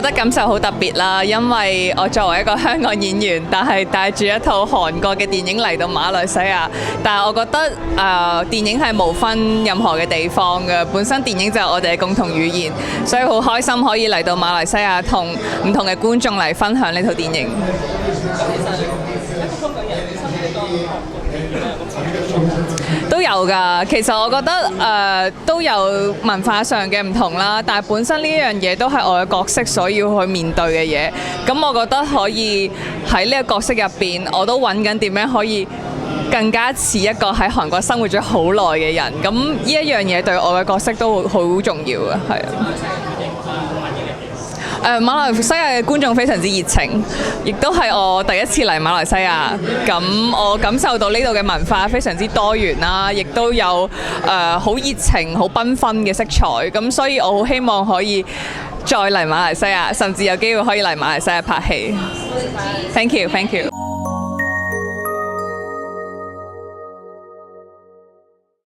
覺得感受好特別啦，因為我作為一個香港演員，但係帶住一套韓國嘅電影嚟到馬來西亞。但係我覺得電影係無分任何嘅地方嘅，本身電影就係我哋嘅共同語言，所以好開心可以嚟到馬來西亞同唔同嘅觀眾嚟分享呢套電影。都有㗎，其實我覺得都有文化上嘅唔同啦，但係本身呢一樣嘢都係我嘅角色所要去面對嘅嘢。咁我覺得可以喺呢個角色入邊，我都揾緊點樣可以更加似一個喺韓國生活咗好耐嘅人。咁呢一樣嘢對我嘅角色都好重要嘅，係啊。馬來西亞嘅觀眾非常之熱情，亦都係我第一次嚟馬來西亞。咁我感受到呢度嘅文化非常之多元啦，亦都有好熱情、好繽紛嘅色彩。咁所以我好希望可以再嚟馬來西亞，甚至有機會可以嚟馬來西亞拍戲。Thank you，thank you。